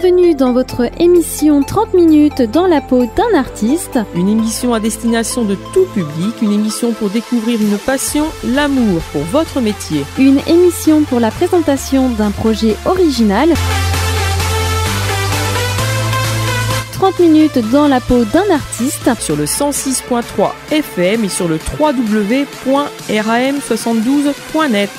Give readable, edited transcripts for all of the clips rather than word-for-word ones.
Bienvenue dans votre émission 30 minutes dans la peau d'un artiste. Une émission à destination de tout public, une émission pour découvrir une passion, l'amour pour votre métier. Une émission pour la présentation d'un projet original. 30 minutes dans la peau d'un artiste. Sur le 106.3 FM et sur le www.ram72.net.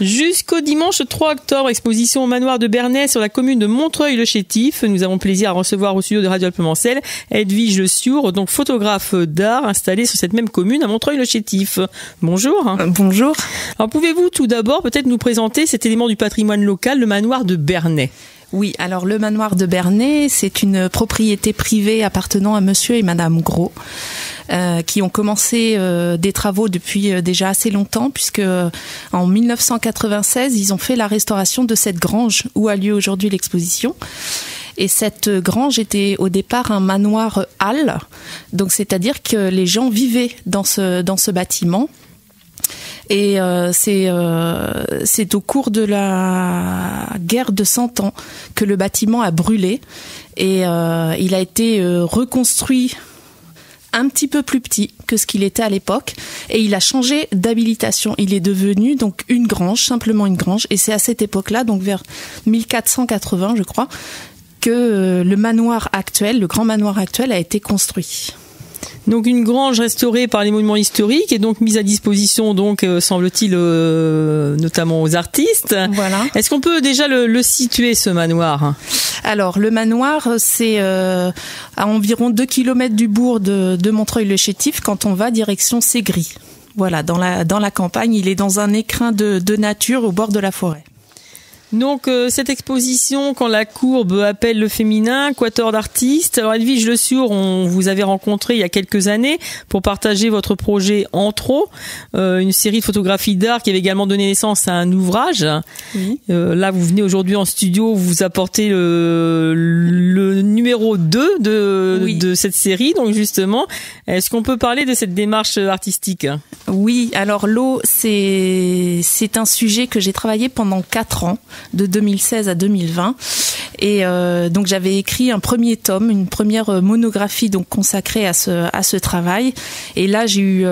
Jusqu'au dimanche 3 octobre, exposition au manoir de Bernay sur la commune de Montreuil-le-Chétif. Nous avons plaisir à recevoir au studio de Radio Alpes-Mancel Edwige Le Siour, donc photographe d'art installée sur cette même commune à Montreuil-le-Chétif. Bonjour. Bonjour. Alors pouvez-vous tout d'abord peut-être nous présenter cet élément du patrimoine local, le manoir de Bernay? Oui, alors le manoir de Bernay, c'est une propriété privée appartenant à monsieur et madame Gros. Qui ont commencé des travaux depuis déjà assez longtemps, puisque en 1996, ils ont fait la restauration de cette grange où a lieu aujourd'hui l'exposition. Et cette grange était au départ un manoir halle, donc c'est-à-dire que les gens vivaient dans ce bâtiment. Et c'est au cours de la guerre de 100 ans que le bâtiment a brûlé et il a été reconstruit un petit peu plus petit que ce qu'il était à l'époque et il a changé d'habilitation. Il est devenu donc une grange, simplement une grange, et c'est à cette époque-là, donc vers 1480 je crois, que le manoir actuel, le grand manoir actuel a été construit. Donc une grange restaurée par les monuments historiques et donc mise à disposition, donc semble-t-il, notamment aux artistes. Voilà. Est-ce qu'on peut déjà le situer, ce manoir ? Alors le manoir, c'est à environ 2 km du bourg de Montreuil-le-Chétif quand on va direction Ségris. Voilà, dans la campagne, il est dans un écrin de nature au bord de la forêt. Donc cette exposition, quand la courbe appelle le féminin, quatuor d'artistes. Alors Edwige Le Siour, on vous avait rencontré il y a quelques années pour partager votre projet Antro, une série de photographies d'art qui avait également donné naissance à un ouvrage. Oui. Là, vous venez aujourd'hui en studio, vous apportez le numéro 2 de cette série. Donc justement, est-ce qu'on peut parler de cette démarche artistique ? Oui, alors l'eau, c'est un sujet que j'ai travaillé pendant 4 ans. De 2016 à 2020 et donc j'avais écrit un premier tome, une première monographie donc consacrée à ce travail et là j'ai eu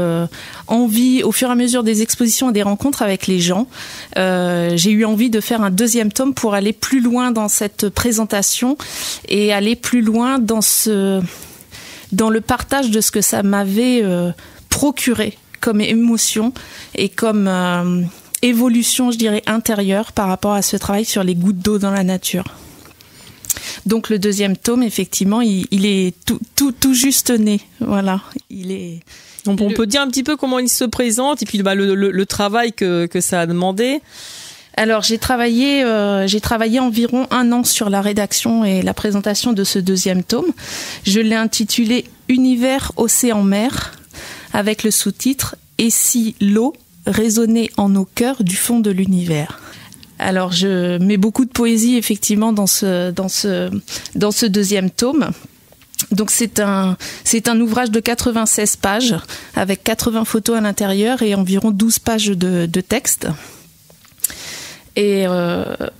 envie au fur et à mesure des expositions et des rencontres avec les gens, j'ai eu envie de faire un deuxième tome pour aller plus loin dans cette présentation et aller plus loin dans le partage de ce que ça m'avait procuré comme émotion et comme évolution, je dirais, intérieure par rapport à ce travail sur les gouttes d'eau dans la nature. Donc le deuxième tome, effectivement, il est tout juste né. Voilà, il est. On peut dire un petit peu comment il se présente et puis le travail que ça a demandé. Alors j'ai travaillé environ 1 an sur la rédaction et la présentation de ce deuxième tome. Je l'ai intitulé Univers, océan, mer, avec le sous-titre Et si l'eau résonner en nos cœurs du fond de l'univers. Alors je mets beaucoup de poésie effectivement dans ce deuxième tome. Donc c'est un ouvrage de 96 pages avec 80 photos à l'intérieur et environ 12 pages de texte. Et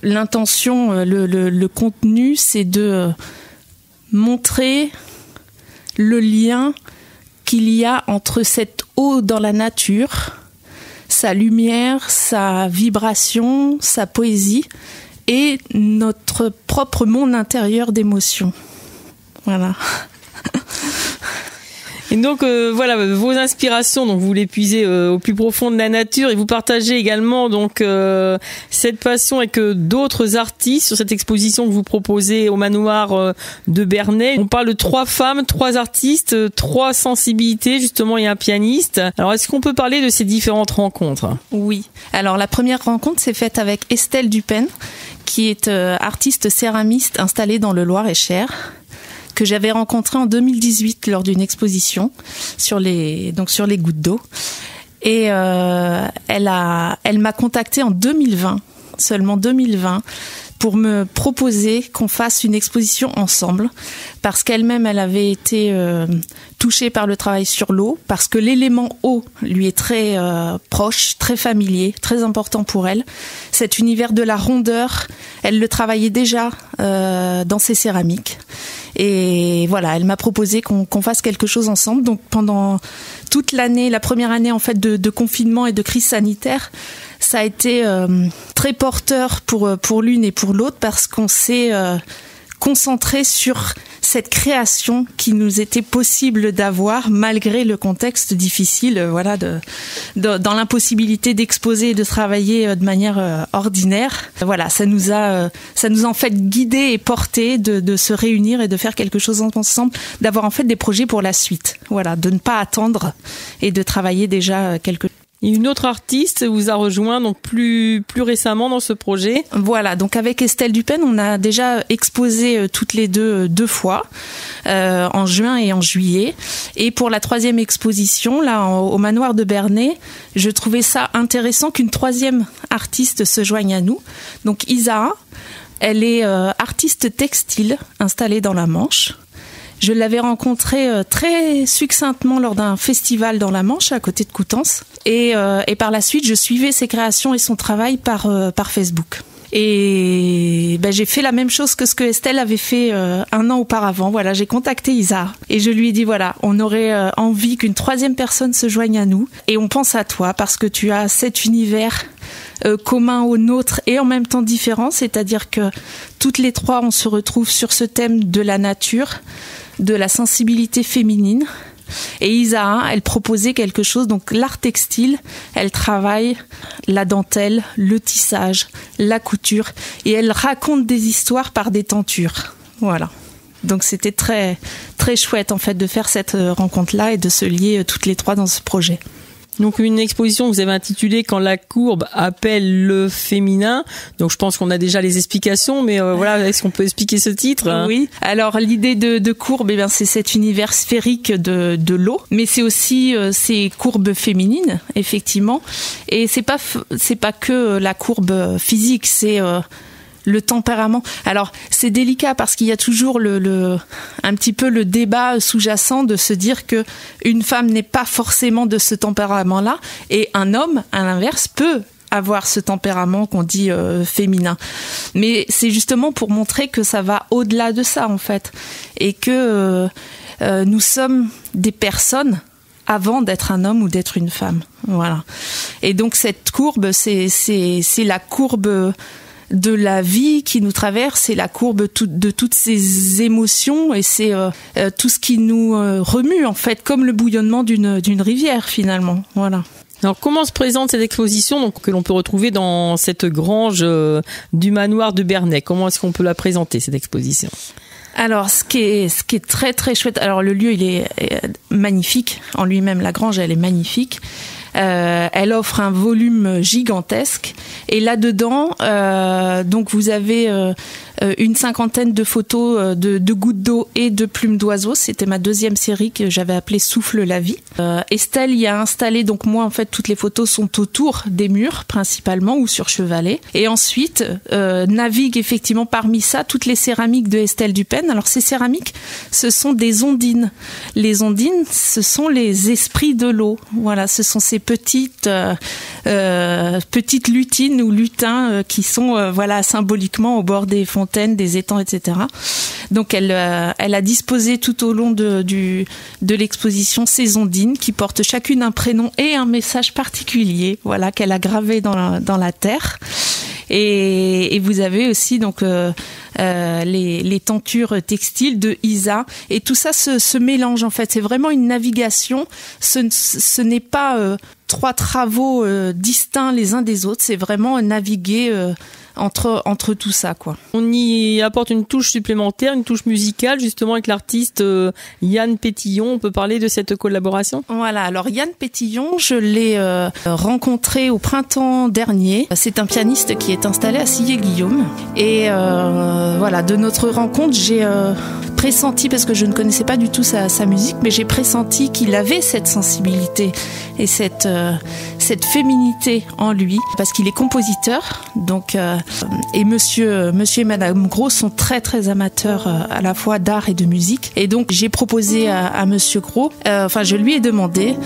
l'intention, le contenu, c'est de montrer le lien qu'il y a entre cette eau dans la nature, sa lumière, sa vibration, sa poésie et notre propre monde intérieur d'émotions. Voilà. Et donc voilà vos inspirations, donc vous les puisez au plus profond de la nature et vous partagez également donc cette passion avec d'autres artistes sur cette exposition que vous proposez au manoir de Bernay. On parle de 3 femmes, 3 artistes, 3 sensibilités justement et un pianiste. Alors est-ce qu'on peut parler de ces différentes rencontres ? Oui. Alors la première rencontre s'est faite avec Estelle Dupen, qui est artiste céramiste installée dans le Loir-et-Cher, que j'avais rencontrée en 2018 lors d'une exposition sur les gouttes d'eau. Et elle m'a contactée en 2020, seulement 2020, pour me proposer qu'on fasse une exposition ensemble, parce qu'elle-même, elle avait été touchée par le travail sur l'eau, parce que l'élément eau lui est très proche, très familier, très important pour elle. Cet univers de la rondeur, elle le travaillait déjà dans ses céramiques. Et voilà, elle m'a proposé qu'on fasse quelque chose ensemble. Donc pendant toute l'année, la première année en fait de confinement et de crise sanitaire, ça a été très porteur pour l'une et pour l'autre, parce qu'on s'est concentré sur cette création qui nous était possible d'avoir malgré le contexte difficile, voilà, dans l'impossibilité d'exposer et de travailler de manière ordinaire. Voilà, ça nous a en fait guidé et porté de se réunir et de faire quelque chose ensemble, d'avoir en fait des projets pour la suite. Voilà, de ne pas attendre et de travailler déjà quelque chose. Et une autre artiste vous a rejoint donc plus récemment dans ce projet. Voilà, donc avec Estelle Dupen, on a déjà exposé toutes les deux fois, en juin et en juillet. Et pour la 3e exposition, là au manoir de Bernay, je trouvais ça intéressant qu'une 3e artiste se joigne à nous. Donc Isa, elle est artiste textile installée dans la Manche. Je l'avais rencontrée très succinctement lors d'un festival dans la Manche, à côté de Coutances. Et par la suite, je suivais ses créations et son travail par Facebook. Et j'ai fait la même chose que ce que Estelle avait fait 1 an auparavant. Voilà, j'ai contacté Isa et je lui ai dit voilà, on aurait envie qu'une 3e personne se joigne à nous. Et on pense à toi parce que tu as cet univers commun au nôtre et en même temps différent. C'est-à-dire que toutes les 3, on se retrouve sur ce thème de la nature, de la sensibilité féminine. Et Isa, elle proposait quelque chose, donc l'art textile, elle travaille la dentelle, le tissage, la couture, et elle raconte des histoires par des tentures. Voilà. Donc c'était très, très chouette en fait de faire cette rencontre-là et de se lier toutes les 3 dans ce projet. Donc une exposition que vous avez intitulée Quand la courbe appelle le féminin. Donc je pense qu'on a déjà les explications, mais voilà, est-ce qu'on peut expliquer ce titre, hein? Oui. Alors l'idée de courbe, c'est cet univers sphérique de l'eau, mais c'est aussi ces courbes féminines, effectivement. Et c'est pas que la courbe physique, c'est le tempérament. Alors, c'est délicat parce qu'il y a toujours un petit peu le débat sous-jacent de se dire que une femme n'est pas forcément de ce tempérament-là et un homme, à l'inverse, peut avoir ce tempérament qu'on dit féminin. Mais c'est justement pour montrer que ça va au-delà de ça, en fait. Et que nous sommes des personnes avant d'être un homme ou d'être une femme. Voilà. Et donc, cette courbe, c'est la courbe de la vie qui nous traverse, c'est la courbe de toutes ces émotions et c'est tout ce qui nous remue en fait, comme le bouillonnement d'une rivière finalement. Voilà. Alors comment se présente cette exposition donc, que l'on peut retrouver dans cette grange du manoir de Bernay? Comment est-ce qu'on peut la présenter, cette exposition? Alors, ce qui est très très chouette, alors le lieu il est magnifique en lui-même, la grange elle est magnifique. Elle offre un volume gigantesque et là-dedans, donc vous avez une 50aine de photos de gouttes d'eau et de plumes d'oiseaux. C'était ma 2e série que j'avais appelée Souffle la vie. Estelle y a installé, donc moi en fait toutes les photos sont autour des murs principalement ou sur chevalet. Et ensuite navigue effectivement parmi ça toutes les céramiques de Estelle Dupen. Alors ces céramiques, ce sont des ondines. Les ondines, ce sont les esprits de l'eau. Voilà, ce sont ces petites lutines ou lutins qui sont voilà symboliquement au bord des fontaines, des étangs, etc. Donc elle a disposé tout au long de l'exposition ces ondines qui portent chacune un prénom et un message particulier, voilà, qu'elle a gravé dans la terre. Et vous avez aussi donc les tentures textiles de Isa et tout ça se mélange en fait. C'est vraiment une navigation. Ce n'est pas 3 travaux distincts les uns des autres. C'est vraiment naviguer entre tout ça, quoi. On y apporte une touche supplémentaire, une touche musicale, justement avec l'artiste Yann Pétillon. On peut parler de cette collaboration? Voilà, alors Yann Pétillon, je l'ai rencontré au printemps dernier. C'est un pianiste qui est installé à Sillé-Guillaume. Et voilà, de notre rencontre, j'ai pressenti, parce que je ne connaissais pas du tout sa musique, mais j'ai pressenti qu'il avait cette sensibilité et cette féminité en lui, parce qu'il est compositeur. Donc, et monsieur et madame Gros sont très très amateurs à la fois d'art et de musique. Et donc j'ai proposé à monsieur Gros, je lui ai demandé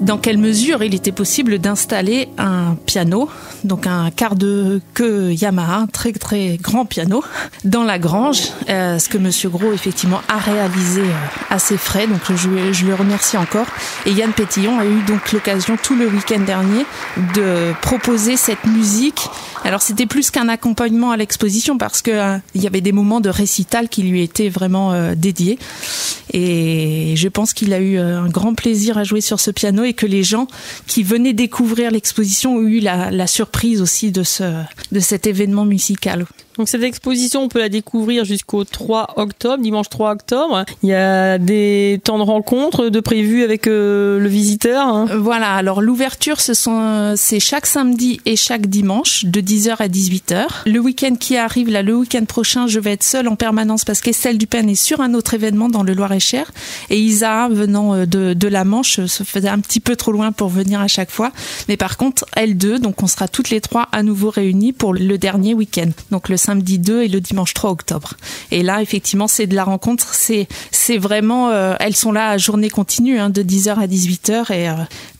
dans quelle mesure il était possible d'installer un piano, donc un quart de queue Yamaha, un très très grand piano, dans la grange, ce que monsieur Gros effectivement a réalisé à ses frais, donc je le remercie encore. Et Yann Pétillon a eu donc l'occasion tout le week-end dernier de proposer cette musique. Alors c'était plus qu'un accompagnement à l'exposition, parce que il y avait des moments de récital qui lui étaient vraiment dédiés, et je pense qu'il a eu un grand plaisir à jouer sur ce piano, et que les gens qui venaient découvrir l'exposition ont eu la surprise aussi de cet événement musical. Donc cette exposition, on peut la découvrir jusqu'au 3 octobre, dimanche 3 octobre. Il y a des temps de rencontre de prévus avec le visiteur. Voilà, alors l'ouverture, c'est chaque samedi et chaque dimanche de 10h à 18h. Le week-end qui arrive, le week-end prochain, je vais être seule en permanence parce qu'Estelle Dupin est sur un autre événement dans le Loir-et-Cher. Et Isa, venant de la Manche, se faisait un petit peu trop loin pour venir à chaque fois. Mais par contre, elles deux, donc on sera toutes les trois à nouveau réunies pour le dernier week-end. Donc le samedi 2 et le dimanche 3 octobre. Et là, effectivement, c'est de la rencontre. C'est vraiment... elles sont là à journée continue, de 10h à 18h, et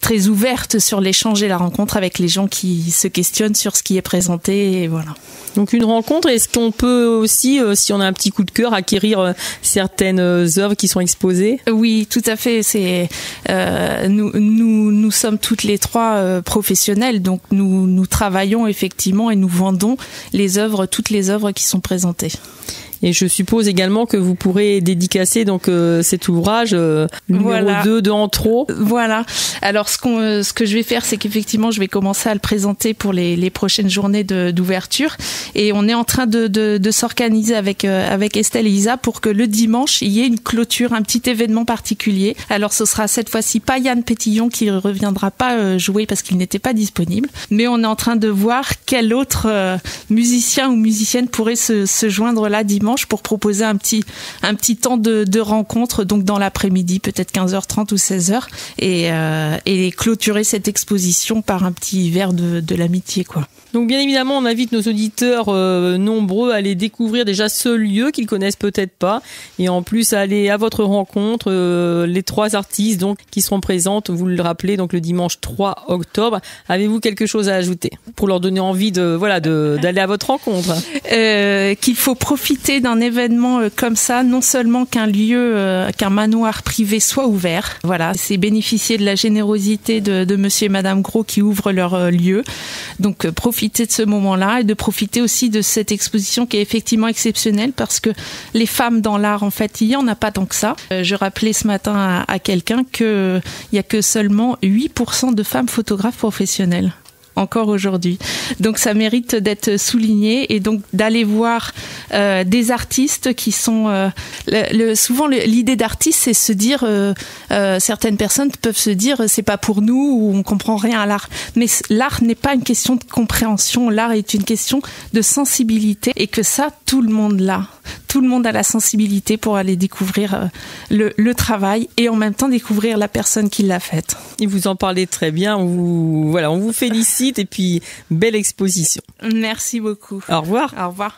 très ouvertes sur l'échange et la rencontre avec les gens qui se questionnent sur ce qui est présenté. Et voilà. Donc une rencontre, est-ce qu'on peut aussi, si on a un petit coup de cœur, acquérir certaines œuvres qui sont exposées ? Oui, tout à fait. Nous sommes toutes les trois professionnels, donc nous travaillons effectivement et nous vendons toutes les œuvres qui sont présentées. Et je suppose également que vous pourrez dédicacer donc cet ouvrage numéro 2 de Antro. Voilà. Alors ce que je vais faire, c'est qu'effectivement je vais commencer à le présenter pour les prochaines journées d'ouverture, et on est en train de s'organiser avec Estelle et Isa pour que le dimanche il y ait une clôture, un petit événement particulier. Alors ce sera cette fois-ci pas Yann Pétillon qui reviendra pas jouer parce qu'il n'était pas disponible, mais on est en train de voir quel autre musicien ou musicienne pourrait se joindre là dimanche pour proposer un petit temps de rencontre, donc dans l'après-midi, peut-être 15h30 ou 16h, et clôturer cette exposition par un petit verre de l'amitié, quoi. Donc bien évidemment, on invite nos auditeurs nombreux à aller découvrir déjà ce lieu qu'ils connaissent peut-être pas, et en plus à aller à votre rencontre, les trois artistes donc qui seront présentes, vous le rappelez, donc le dimanche 3 octobre. Avez-vous quelque chose à ajouter pour leur donner envie d'aller à votre rencontre ? Qu'il faut profiter d'un événement comme ça, non seulement qu'un manoir privé soit ouvert. Voilà, c'est bénéficier de la générosité de monsieur et madame Gros qui ouvrent leur lieu. Donc profiter de ce moment-là, et de profiter aussi de cette exposition qui est effectivement exceptionnelle, parce que les femmes dans l'art, en fait, il y en a pas tant que ça. Je rappelais ce matin à quelqu'un qu'il y a que seulement 8% de femmes photographes professionnelles. Encore aujourd'hui. Donc ça mérite d'être souligné, et donc d'aller voir des artistes qui sont... souvent l'idée d'artiste, c'est se dire... certaines personnes peuvent se dire c'est pas pour nous, ou on comprend rien à l'art. Mais l'art n'est pas une question de compréhension, l'art est une question de sensibilité, et que ça, tout le monde l'a. Tout le monde a la sensibilité pour aller découvrir le travail, et en même temps découvrir la personne qui l'a faite. Et vous en parlez très bien, on vous félicite, et puis belle exposition. Merci beaucoup. Au revoir. Au revoir.